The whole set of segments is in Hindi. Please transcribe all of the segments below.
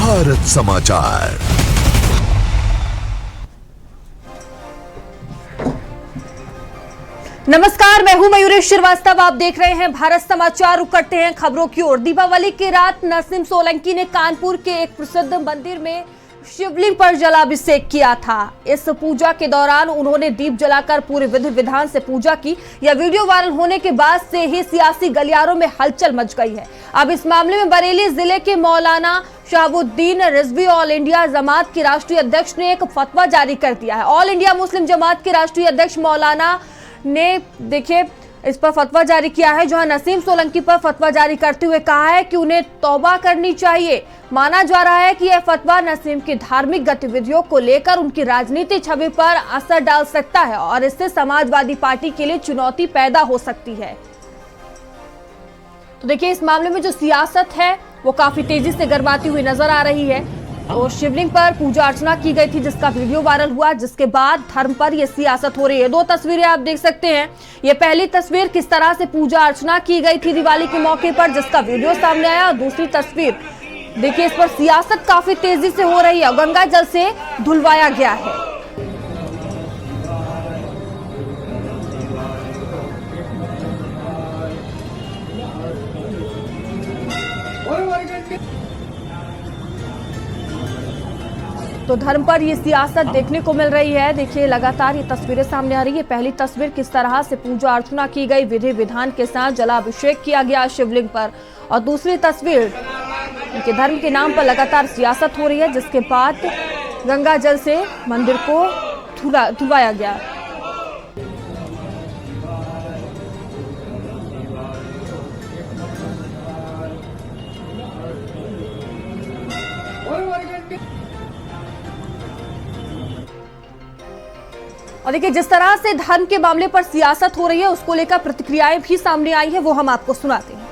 भारत समाचार। नमस्कार, मैं हूं मयूरी श्रीवास्तव। आप देख रहे हैं भारत समाचार। रुक करते हैं खबरों की ओर। दीपावली की रात नसीम सोलंकी ने कानपुर के एक प्रसिद्ध मंदिर में शिवलिंग पर जलाभिषेक किया था। इस पूजा के दौरान उन्होंने दीप जलाकर पूरे विधि विधान से पूजा की। यह वीडियो वायरल होने के बाद से ही सियासी गलियारों में हलचल मच गई है। अब इस मामले में बरेली जिले के मौलाना शहाबुद्दीन रिजवी ऑल इंडिया जमात के राष्ट्रीय अध्यक्ष ने एक फतवा जारी कर दिया है। ऑल इंडिया मुस्लिम जमात के राष्ट्रीय अध्यक्ष मौलाना ने देखिए इस पर फतवा जारी किया है, जहां नसीम सोलंकी पर फतवा जारी करते हुए कहा है कि उन्हें तौबा करनी चाहिए। माना जा रहा है कि यह फतवा नसीम की धार्मिक गतिविधियों को लेकर उनकी राजनीतिक छवि पर असर डाल सकता है और इससे समाजवादी पार्टी के लिए चुनौती पैदा हो सकती है। तो देखिए, इस मामले में जो सियासत है वो काफी तेजी से गरमाती हुई नजर आ रही है। तो शिवलिंग पर पूजा अर्चना की गई थी, जिसका वीडियो वायरल हुआ, जिसके बाद धर्म पर यह सियासत हो रही है। दो तस्वीरें आप देख सकते हैं। ये पहली तस्वीर किस तरह से पूजा अर्चना की गई थी दिवाली के मौके पर, जिसका वीडियो सामने आया, और दूसरी तस्वीर देखिए, इस पर सियासत काफी तेजी से हो रही है। गंगा जल से धुलवाया गया है। तो धर्म पर ये सियासत देखने को मिल रही है। देखिए, लगातार ये तस्वीरें सामने आ रही है। पहली तस्वीर किस तरह से पूजा अर्चना की गई, विधि विधान के साथ जलाभिषेक किया गया शिवलिंग पर, और दूसरी तस्वीर उनके धर्म के नाम पर लगातार सियासत हो रही है, जिसके बाद गंगा जल से मंदिर को धुलवाया गया। और देखिए, जिस तरह से धर्म के मामले पर सियासत हो रही है, उसको लेकर प्रतिक्रियाएं भी सामने आई है, वो हम आपको सुनाते हैं।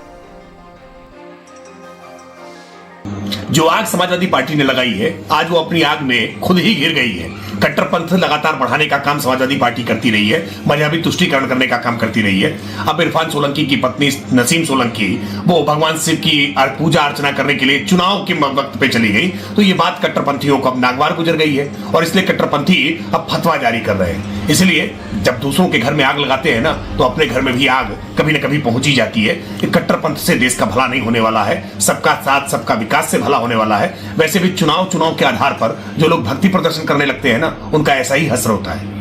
जो आग समाजवादी पार्टी ने लगाई है, आज वो अपनी आग में खुद ही घिर गई है। कट्टरपंथ लगातार बढ़ाने का काम समाजवादी पार्टी करती रही है, मजहबी तुष्टीकरण करने का काम करती रही है। अब इरफान सोलंकी की पत्नी नसीम सोलंकी वो भगवान शिव की पूजा अर्चना करने के लिए चुनाव के वक्त पे चली गई, तो ये बात कट्टरपंथियों को अब नागवार गुजर गई है, और इसलिए कट्टरपंथी अब फतवा जारी कर रहे हैं। इसलिए जब दूसरों के घर में आग लगाते हैं ना, तो अपने घर में भी आग कभी न कभी पहुंची जाती है। कि कट्टरपंथ से देश का भला नहीं होने वाला है, सबका साथ सबका विकास से भला होने वाला है। वैसे भी चुनाव के आधार पर जो लोग भक्ति प्रदर्शन करने लगते हैं ना, उनका ऐसा ही असर होता है।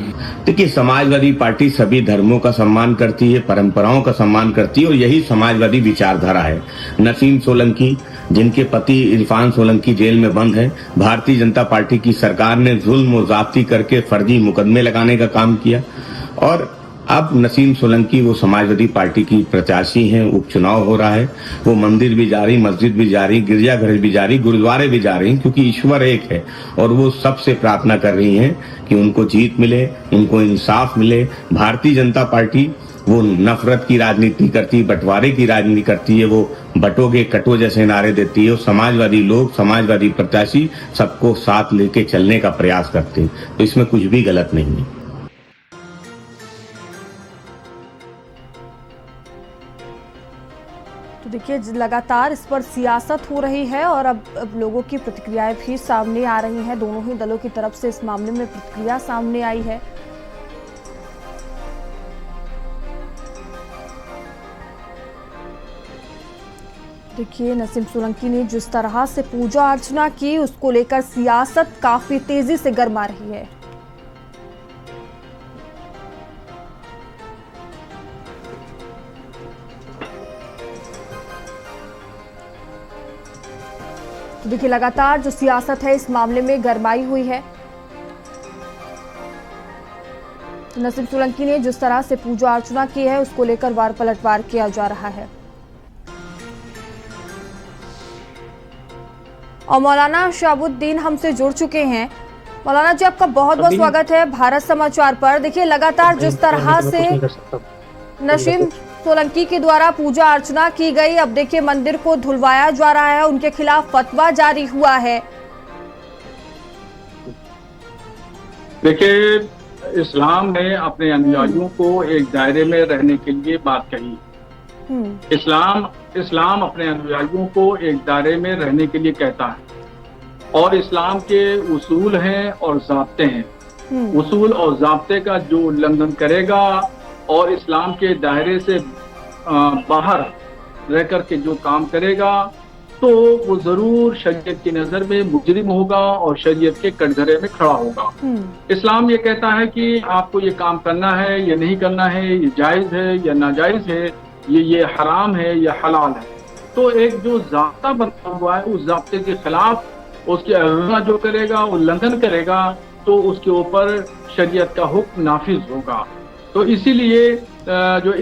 देखिए, समाजवादी पार्टी सभी धर्मों का सम्मान करती है, परंपराओं का सम्मान करती है, और यही समाजवादी विचारधारा है। नसीम सोलंकी, जिनके पति इरफान सोलंकी जेल में बंद है, भारतीय जनता पार्टी की सरकार ने जुल्म और जाति करके फर्जी मुकदमे लगाने का काम किया, और अब नसीम सोलंकी वो समाजवादी पार्टी की प्रत्याशी हैं। उपचुनाव हो रहा है, वो मंदिर भी जा रही, मस्जिद भी जा रही, गिरजाघर भी जा रही, गुरुद्वारे भी जा रही, क्योंकि ईश्वर एक है, और वो सबसे प्रार्थना कर रही हैं कि उनको जीत मिले, उनको इंसाफ मिले। भारतीय जनता पार्टी वो नफरत की राजनीति करती, बंटवारे की राजनीति करती है, वो बटोगे कटो जैसे नारे देती है। और समाजवादी लोग, समाजवादी प्रत्याशी सबको साथ लेके चलने का प्रयास करते हैं, तो इसमें कुछ भी गलत नहीं है। तो देखिए, लगातार इस पर सियासत हो रही है, और अब लोगों की प्रतिक्रियाएं भी सामने आ रही हैं। दोनों ही दलों की तरफ से इस मामले में प्रतिक्रिया सामने आई है। देखिए, नसीम सोलंकी ने जिस तरह से पूजा अर्चना की, उसको लेकर सियासत काफी तेजी से गरमा रही है। तो देखिए, लगातार जो सियासत है इस मामले में गरमाई हुई है। नसीम सोलंकी ने जिस तरह से पूजा अर्चना की है, उसको लेकर वार पलटवार किया जा रहा है। और मौलाना शहाबुद्दीन हमसे जुड़ चुके हैं। मौलाना जी, आपका बहुत बहुत स्वागत है भारत समाचार पर। देखिए, लगातार जिस तरह से नसीम सोलंकी के द्वारा पूजा अर्चना की गई, अब देखिए मंदिर को धुलवाया जा रहा है, उनके खिलाफ फतवा जारी हुआ है। देखिए, इस्लाम ने अपने अनुयायियों को एक दायरे में रहने के लिए बात कही। इस्लाम अपने अनुयायियों को एक दायरे में रहने के लिए कहता है। और इस्लाम के उसूल हैं और ज़ाब्ते हैं। उसूल और ज़ाब्ते का जो उल्लंघन करेगा और इस्लाम के दायरे से बाहर रह कर के जो काम करेगा तो वो जरूर शरीयत की नजर में मुजरिम होगा और शरीयत के कटघरे में खड़ा होगा। इस्लाम ये कहता है कि आपको ये काम करना है या नहीं करना है, ये जायज है या नाजायज है, ये हराम है या हलाल है। तो एक जो ज़ाब्ता बना हुआ है उस ज़ाब्ते के खिलाफ उसकी अवहेलना जो करेगा, उल्लंघन करेगा, तो उसके ऊपर शरीयत का हुक्म नाफिज होगा। तो इसीलिए जो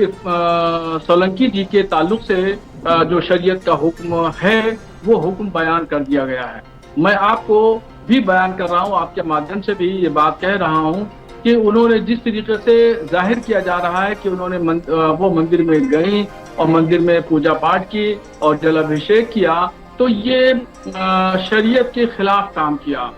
सोलंकी जी के ताल्लुक से जो शरीयत का हुक्म है वो हुक्म बयान कर दिया गया है। मैं आपको भी बयान कर रहा हूँ, आपके माध्यम से भी ये बात कह रहा हूँ कि उन्होंने जिस तरीके से जाहिर किया जा रहा है कि उन्होंने वो मंदिर में गई और मंदिर में पूजा पाठ की और जलाभिषेक किया, तो ये शरीयत के खिलाफ काम किया।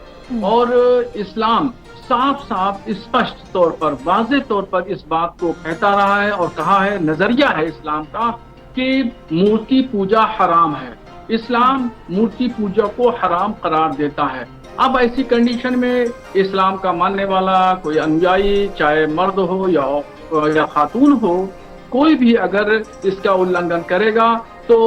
और इस्लाम साफ साफ स्पष्ट तौर पर, वाज़ेह तौर पर इस बात को कहता रहा है और कहा है, नजरिया है इस्लाम का कि मूर्ति पूजा हराम है। इस्लाम मूर्ति पूजा को हराम करार देता है। अब ऐसी कंडीशन में इस्लाम का मानने वाला कोई अनुयायी, चाहे मर्द हो या खातून हो, कोई भी अगर इसका उल्लंघन करेगा तो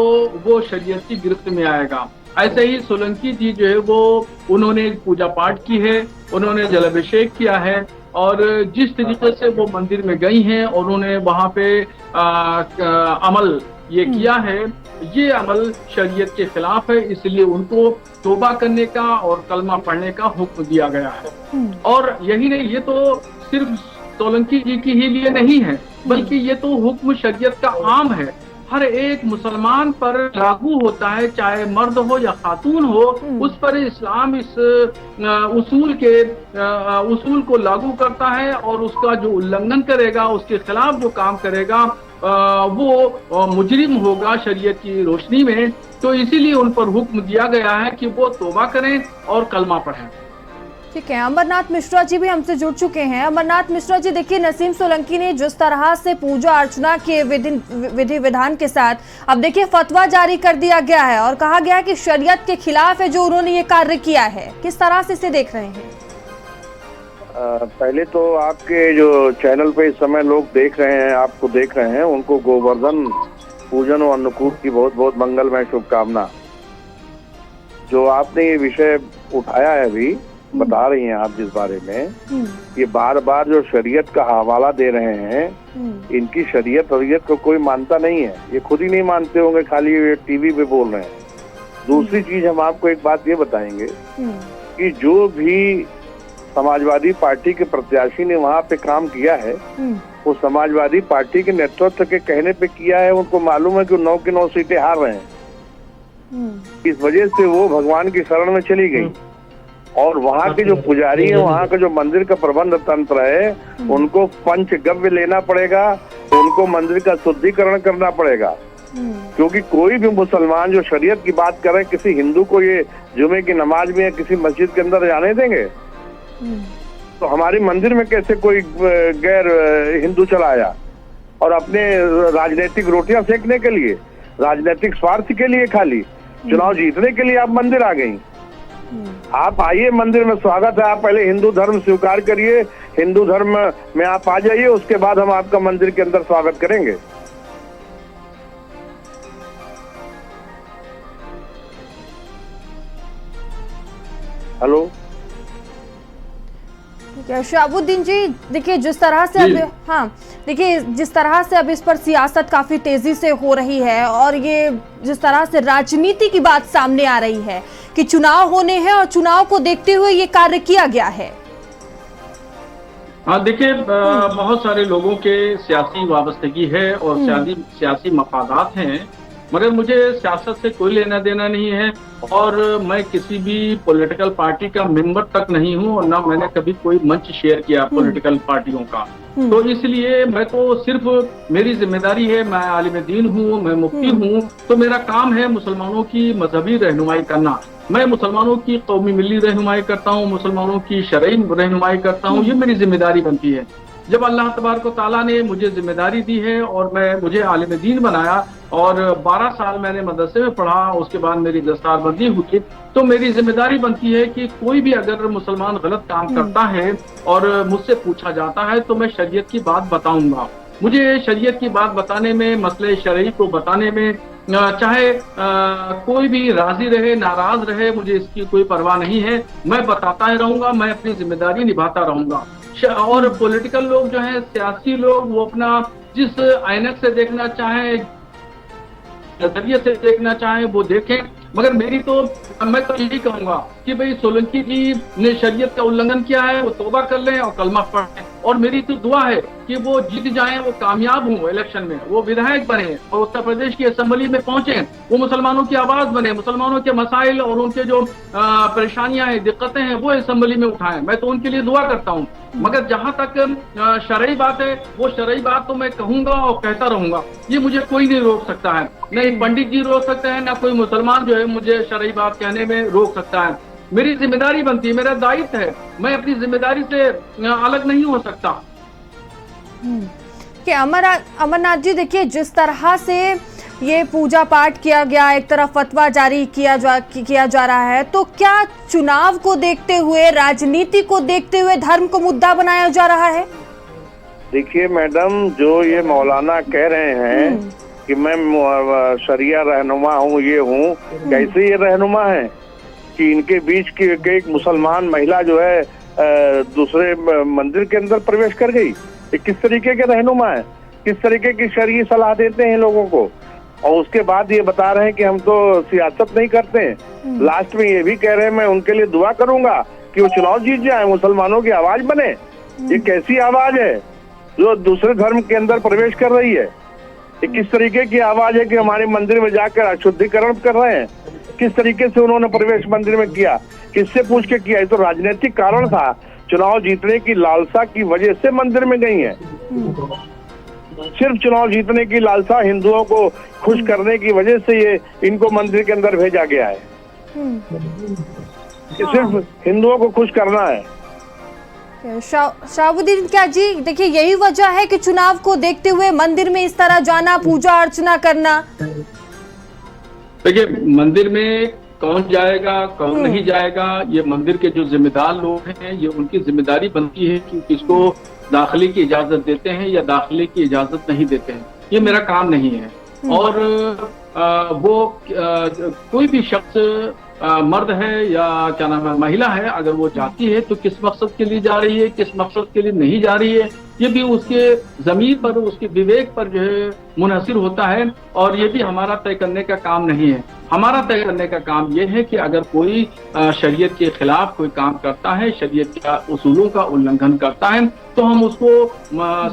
वो शरीयत की गिरफ्त में आएगा। ऐसे ही सोलंकी जी जो है वो उन्होंने पूजा पाठ की है, उन्होंने जलाभिषेक किया है और जिस तरीके से वो मंदिर में गई हैं और उन्होंने वहाँ पे अमल ये किया है, ये अमल शरीयत के खिलाफ है। इसलिए उनको तौबा करने का और कलमा पढ़ने का हुक्म दिया गया है। और यही नहीं, ये तो सिर्फ सोलंकी जी के ही लिए नहीं है, बल्कि ये तो हुक्म शरीयत का आम है, हर एक मुसलमान पर लागू होता है, चाहे मर्द हो या खातून हो, उस पर इस्लाम इस उसूल को लागू करता है और उसका जो उल्लंघन करेगा, उसके खिलाफ जो काम करेगा वो मुजरिम होगा शरीयत की रोशनी में। तो इसीलिए उन पर हुक्म दिया गया है कि वो तौबा करें और कलमा पढ़ें। ठीक है, अमरनाथ मिश्रा जी भी हमसे जुड़ चुके हैं। अमरनाथ मिश्रा जी, देखिए नसीम सोलंकी ने जिस तरह से पूजा अर्चना के विधि विधान के साथ अब देखिए फतवा जारी कर दिया गया है और कहा गया कि शरीयत के खिलाफ है जो उन्होंने ये कार्य किया है, किस तरह से इसे देख रहे हैं? पहले तो आपके जो चैनल पे इस समय लोग देख रहे हैं, आपको देख रहे हैं, उनको गोवर्धन पूजन और अन्नकूट की बहुत बहुत मंगलमय शुभकामना। जो आपने ये विषय उठाया है अभी बता रही हैं आप जिस बारे में, ये बार बार जो शरीयत का हवाला दे रहे हैं, इनकी शरीयत को कोई मानता नहीं है, ये खुद ही नहीं मानते होंगे, खाली ये टीवी पे बोल रहे हैं। दूसरी चीज हम आपको एक बात ये बताएंगे कि जो भी समाजवादी पार्टी के प्रत्याशी ने वहाँ पे काम किया है, वो समाजवादी पार्टी के नेतृत्व के कहने पे किया है। उनको मालूम है कि 9 की 9 सीटें हार रहे हैं, इस वजह से वो भगवान की शरण में चली गई। और वहाँ के जो पुजारी हैं, वहाँ का जो मंदिर का प्रबंध तंत्र है, उनको पंचगव्य लेना पड़ेगा, उनको मंदिर का शुद्धिकरण करना पड़ेगा। क्योंकि कोई भी मुसलमान जो शरीयत की बात करे, किसी हिंदू को ये जुमे की नमाज में या किसी मस्जिद के अंदर जाने देंगे? तो हमारी मंदिर में कैसे कोई गैर हिंदू चला आया और अपने राजनीतिक रोटियां सेकने के लिए, राजनीतिक स्वार्थ के लिए, खाली चुनाव जीतने के लिए आप मंदिर आ गई? आप आइए, मंदिर में स्वागत है। आप पहले हिंदू धर्म स्वीकार करिए, हिंदू धर्म में आप आ जाइए, उसके बाद हम आपका मंदिर के अंदर स्वागत करेंगे। हेलो, शहाबुद्दीन जी, देखिए जिस तरह से अब देखिए जिस तरह से अब इस पर सियासत काफी तेजी से हो रही है और ये जिस तरह से राजनीति की बात सामने आ रही है कि चुनाव होने हैं और चुनाव को देखते हुए ये कार्य किया गया है। हाँ, देखिए बहुत सारे लोगों के सियासी वाबस्तगी है और सियासी मफादात हैं, मगर मुझे सियासत से कोई लेना देना नहीं है और मैं किसी भी पॉलिटिकल पार्टी का मेंबर तक नहीं हूँ और ना मैंने कभी कोई मंच शेयर किया पॉलिटिकल पार्टियों का। तो इसलिए मैं तो सिर्फ मेरी जिम्मेदारी है, मैं आलिम दीन हूँ, मैं मुफ्ती हूँ, तो मेरा काम है मुसलमानों की मजहबी रहनुमाई करना। मैं मुसलमानों की कौमी मिली रहनुमाई करता हूँ, मुसलमानों की शरई रहनुमाई करता हूँ, ये मेरी जिम्मेदारी बनती है। जब अल्लाह तबारक व तआला ने मुझे जिम्मेदारी दी है और मुझे आलिम दीन बनाया और 12 साल मैंने मदरसे में पढ़ा, उसके बाद मेरी दस्तारबंदी हुई, तो मेरी जिम्मेदारी बनती है कि कोई भी अगर मुसलमान गलत काम करता है और मुझसे पूछा जाता है तो मैं शरीयत की बात बताऊंगा। मुझे शरीयत की बात बताने में, मसले शरई को बताने में, चाहे कोई भी राजी रहे नाराज रहे, मुझे इसकी कोई परवाह नहीं है, मैं बताता ही रहूंगा, मैं अपनी जिम्मेदारी निभाता रहूंगा। और पॉलिटिकल लोग जो हैं, सियासी लोग, वो अपना जिस ऐनक से देखना चाहे, नजरिए से देखना चाहे वो देखें, मगर मैं तो यही कहूंगा कि भाई सोलंकी जी ने शरीयत का उल्लंघन किया है, वो तौबा कर लें और कलमा पढ़ें। और मेरी तो दुआ है कि वो जीत जाएं, वो कामयाब हों इलेक्शन में, वो विधायक बने और उत्तर प्रदेश की असेंबली में पहुंचे, वो मुसलमानों की आवाज बने, मुसलमानों के मसाइल और उनके जो परेशानियां हैं, दिक्कतें हैं, वो असेंबली में उठाएं। मैं तो उनके लिए दुआ करता हूं। मगर जहां तक शरई बात है, वो शरई बात तो मैं कहूंगा और कहता रहूंगा, ये मुझे कोई नहीं रोक सकता है। नहीं पंडित जी रोक सकते हैं, ना कोई मुसलमान जो है मुझे शरई बात कहने में रोक सकता है। मेरी जिम्मेदारी बनती है, मेरा दायित्व है, मैं अपनी जिम्मेदारी से अलग नहीं हो सकता। कि अमरनाथ जी, देखिए जिस तरह से ये पूजा पाठ किया गया, एक तरफ फतवा जारी किया जा रहा है, तो क्या चुनाव को देखते हुए, राजनीति को देखते हुए धर्म को मुद्दा बनाया जा रहा है? देखिए मैडम, जो ये मौलाना कह रहे हैं कि मैं शरिया रहनुमा हूँ, ये हूँ, कैसे ये रहनुमा है कि इनके बीच की एक मुसलमान महिला जो है दूसरे मंदिर के अंदर प्रवेश कर गई? ये किस तरीके के रहनुमा है? किस तरीके की शरई सलाह देते हैं लोगों को? और उसके बाद ये बता रहे हैं कि हम तो सियासत नहीं करते हैं। लास्ट में ये भी कह रहे हैं मैं उनके लिए दुआ करूंगा कि वो चुनाव जीत जाए, मुसलमानों की आवाज बने। ये कैसी आवाज है जो दूसरे धर्म के अंदर प्रवेश कर रही है? ये किस तरीके की आवाज है कि हमारे मंदिर में जाकर अशुद्धिकरण कर रहे हैं? किस तरीके से उन्होंने प्रवेश मंदिर में किया? किससे पूछ के किया? ये तो राजनीतिक कारण था, चुनाव जीतने की लालसा की वजह से मंदिर में गई हैं। सिर्फ चुनाव जीतने की लालसा, हिंदुओं को खुश करने की वजह से ये इनको मंदिर के अंदर भेजा गया है। सिर्फ हिंदुओं को खुश करना है। शाहबुद्दीन, क्या जी देखिए यही वजह है कि चुनाव को देखते हुए मंदिर में इस तरह जाना, पूजा अर्चना करना? देखिए मंदिर में कौन जाएगा कौन नहीं जाएगा, ये मंदिर के जो जिम्मेदार लोग हैं, ये उनकी जिम्मेदारी बनती है कि किसको दाखिले की इजाजत देते हैं या दाखिले की इजाजत नहीं देते हैं। ये मेरा काम नहीं है। और कोई भी शख्स मर्द है या क्या नाम है महिला है, अगर वो जाती है तो किस मकसद के लिए जा रही है, किस मकसद के लिए नहीं जा रही है, ये भी उसके ज़मीर पर, उसके विवेक पर जो है मुनहसिर होता है। और ये भी हमारा तय करने का काम नहीं है। हमारा तय करने का काम ये है कि अगर कोई शरीयत के खिलाफ कोई काम करता है, शरीयत के उसूलों का उल्लंघन करता है, तो हम उसको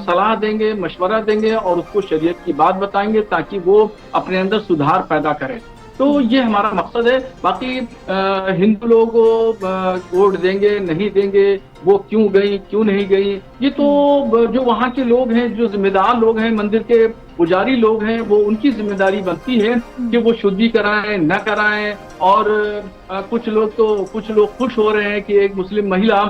सलाह देंगे, मशवरा देंगे और उसको शरीयत की बात बताएंगे ताकि वो अपने अंदर सुधार पैदा करे। तो ये हमारा मकसद है। बाकी हिंदू लोगों को वोट देंगे नहीं देंगे, वो क्यों गई क्यों नहीं गई, ये तो जो वहाँ के लोग हैं, जो जिम्मेदार लोग हैं, मंदिर के पुजारी लोग हैं, वो उनकी जिम्मेदारी बनती है कि वो शुद्धि कराएं न कराएं। और कुछ लोग खुश हो रहे हैं कि एक मुस्लिम महिला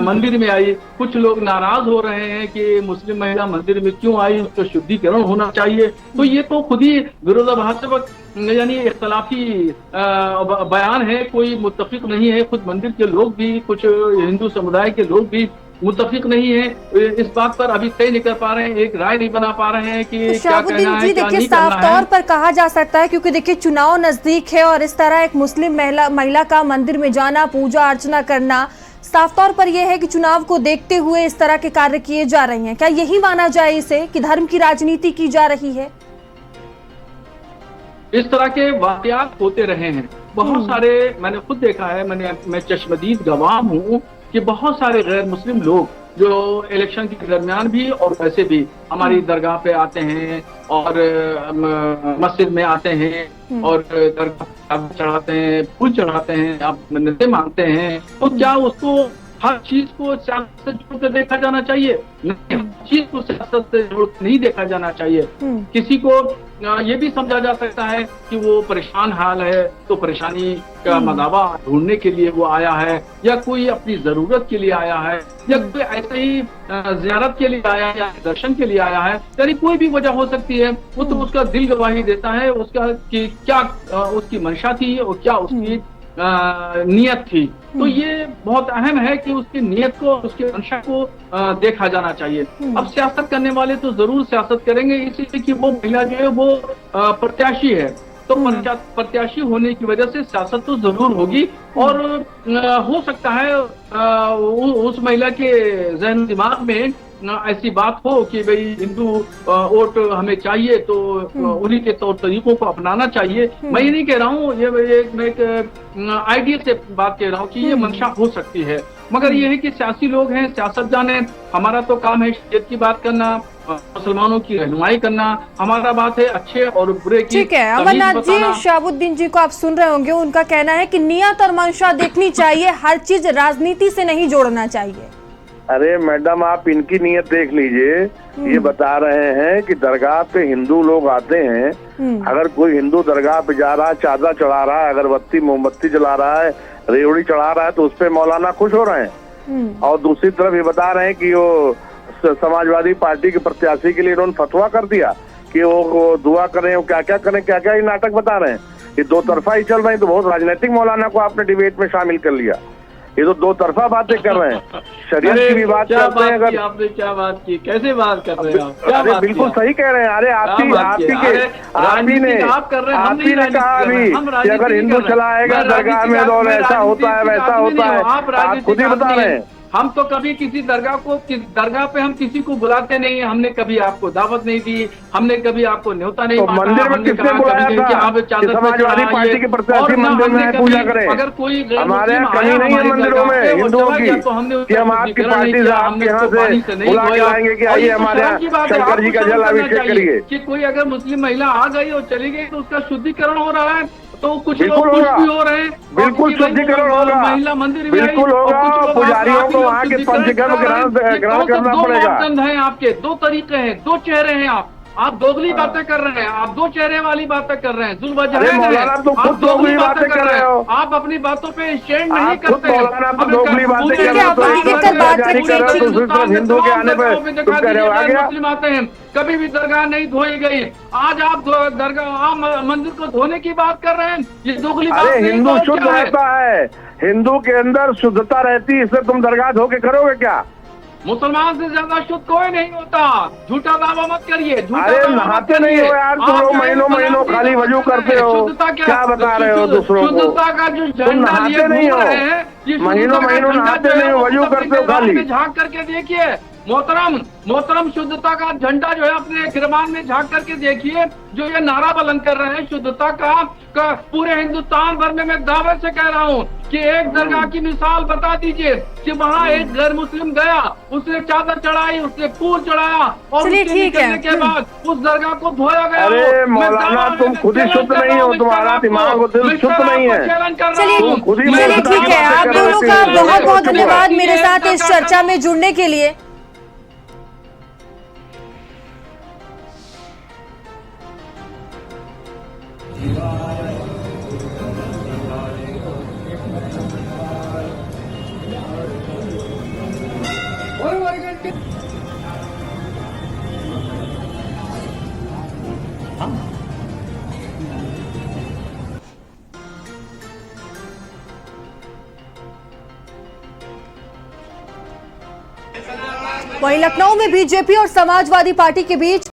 मंदिर में आई, कुछ लोग नाराज हो रहे हैं कि मुस्लिम महिला मंदिर में क्यों आई, उसको शुद्धिकरण होना चाहिए। तो ये तो खुद ही विरोधाभासक यानी इख्तलाफी बयान है, कोई मुत्तफिक नहीं है। खुद मंदिर के लोग भी, कुछ हिंदू समुदाय के लोग भी मुत्तफिक नहीं है इस बात पर, अभी तय नहीं कर पा रहे हैं, एक राय नहीं बना पा रहे हैं कि क्या कहना है, क्या नहीं करना है। साफ तौर पर कहा जा सकता है, क्योंकि देखिए चुनाव नजदीक है और इस तरह एक मुस्लिम महिला का मंदिर में जाना, पूजा अर्चना करना, साफ तौर पर यह है कि चुनाव को देखते हुए इस तरह के कार्य किए जा रहे हैं। क्या यही माना जाए इसे कि धर्म की राजनीति की जा रही है? इस तरह के वाकयात होते रहे हैं बहुत सारे, मैंने खुद देखा है, मैं चश्मदीद गवाह हूँ कि बहुत सारे गैर मुस्लिम लोग जो इलेक्शन के दरमियान भी और वैसे भी हमारी दरगाह पे आते हैं और मस्जिद में आते हैं और दरगाह चढ़ाते हैं, फूल चढ़ाते हैं, आप मन्नतें मांगते हैं। तो क्या उसको हर चीज को सियासत से जोड़कर देखा जाना चाहिए, नहीं हर चीज को सियासत से जोड़कर नहीं देखा जाना चाहिए। किसी को ये भी समझा जा सकता है कि वो परेशान हाल है तो परेशानी का मदावा ढूंढने के लिए वो आया है, या कोई अपनी जरूरत के लिए आया है, या कोई ऐसे ही जियारत के लिए आया है या दर्शन के लिए आया है, यानी कोई भी वजह हो सकती है। वो तो उसका दिल गवाही देता है उसका कि क्या उसकी मंशा थी और क्या उसकी नियत थी। तो ये बहुत अहम है कि उसकी नियत को, उसकी मंशा को देखा जाना चाहिए। अब सियासत करने वाले तो जरूर सियासत करेंगे, इसलिए कि वो महिला जो है वो प्रत्याशी है, तो प्रत्याशी होने की वजह से सियासत तो जरूर होगी। और हो सकता है उस महिला के जहन दिमाग में ऐसी बात हो कि भाई हिंदू वोट हमें चाहिए तो उन्हीं के तौर तरीकों को अपनाना चाहिए। मैं ये नहीं कह रहा हूँ, मैं एक आइडिया से बात कह रहा हूँ कि ये मंशा हो सकती है, मगर ये है कि सियासी लोग हैं, सियासतदान हैं, हमारा तो काम है शरीयत की बात करना, मुसलमानों की रहनुमाई करना, हमारा बात है अच्छे और बुरे की। ठीक है अमरनाथ जी, शहाबुद्दीन जी को आप सुन रहे होंगे, उनका कहना है कि नियत और मंशा देखनी चाहिए, हर चीज राजनीति से नहीं जोड़ना चाहिए। अरे मैडम, आप इनकी नियत देख लीजिए। ये बता रहे हैं कि दरगाह पे हिंदू लोग आते हैं, अगर कोई हिंदू दरगाह पे जा रहा है, चादर चढ़ा रहा है, अगरबत्ती मोमबत्ती जला रहा है, रेवड़ी चढ़ा रहा है, तो उस पे मौलाना खुश हो रहे हैं। और दूसरी तरफ ये बता रहे हैं कि वो समाजवादी पार्टी के प्रत्याशी के लिए इन्होंने फतवा कर दिया कि वो दुआ करें, वो क्या क्या करें, क्या क्या ये नाटक बता रहे हैं। ये दो तरफा ही चल रहे हैं। तो बहुत राजनीतिक मौलाना को आपने डिबेट में शामिल कर लिया। ये तो दो तरफा बातें कर रहे हैं, शरीयत की भी बात करते हैं। अगर आपने क्या बात की, कैसे बात कर रहे हैं? अरे बिल्कुल सही कह रहे हैं। अरे आप ही ने कहा अभी कि अगर हिंदू चला आएगा दरगाह में दौर ऐसा होता है वैसा होता है, आप खुद ही बता रहे हैं। हम तो कभी किसी दरगाह पे हम किसी को बुलाते नहीं है, हमने कभी आपको दावत नहीं दी, हमने कभी आपको न्योता नहीं बांटा। मंदिर में किसने बुलाया था? समाजवादी पार्टी के प्रत्याशी मंदिर में पूजा करें। अगर कोई हमारे यहाँ कमी नहीं है मंदिरों में हिंदुओं की कि हम आपकी पार्टी से आपके यहाँ से बुला के लाएंगे कि आइए हमारे यहाँ शंकर जी का जल अभिषेक करिए। कि कोई अगर मुस्लिम महिला आ गई और चली गई तो उसका शुद्धिकरण हो रहा है, तो कुछ लोग कुछ भी हो रहे हैं। बिल्कुल शुद्धिकरण होगा, महिला मंदिर बिल्कुल होगा। पुजारियों को वहाँ के पंचकर्म ग्रहण करना पड़ेगा। दो हैं आपके, दो तरीके हैं, दो चेहरे हैं। आप दोगली बातें कर रहे हैं, आप दो चेहरे वाली बातें कर रहे हैं, आप दोगली बातें कर रहे हो। आप अपनी बातों पे स्टैंड नहीं करते। दोगली बातें कर रहे हो, हिंदू के आने पर मुस्लिम आते हैं, कभी भी दरगाह नहीं धोई गई। आज आप दरगाह मंदिर को धोने की बात कर रहे हैं, ये दोगली बात। अरे हिंदू शुद्ध रहता है, हिंदू के अंदर शुद्धता रहती है, इसलिए तुम दरगाह धो के करोगे क्या? मुसलमान से ज्यादा शुद्ध कोई नहीं होता। झूठा दावा मत करिए। अरे नहाते नहीं हो यार तुम लोग, महीनों खाली वजू करते हो। क्या बता रहे हो दूसरों को? शुद्धता का जो तुम नहाते नहीं हो, महीनों नहाते नहीं हो, वजू करते हो खाली। झांक करके देखिए मोहतरम, शुद्धता का झंडा जो है अपने गिरबान में झांक करके देखिए, जो ये नारा बुलंद कर रहे हैं शुद्धता का पूरे हिंदुस्तान भर में। मैं दावे से कह रहा हूँ कि एक दरगाह की मिसाल बता दीजिए कि वहाँ एक गैर मुस्लिम गया, उसने चादर चढ़ाई, उसने फूल चढ़ाया और उसके निकलने के बाद उस दरगाह को धोया गया। अरे मौलाना तुम खुद ही शुद्ध नहीं हो, तुम्हारा दिमाग और दिल शुद्ध नहीं है। चलिए ठीक है, आप दोनों का बहुत बहुत धन्यवाद मेरे साथ इस चर्चा में जुड़ने के लिए। वहीं लखनऊ में बीजेपी और समाजवादी पार्टी के बीच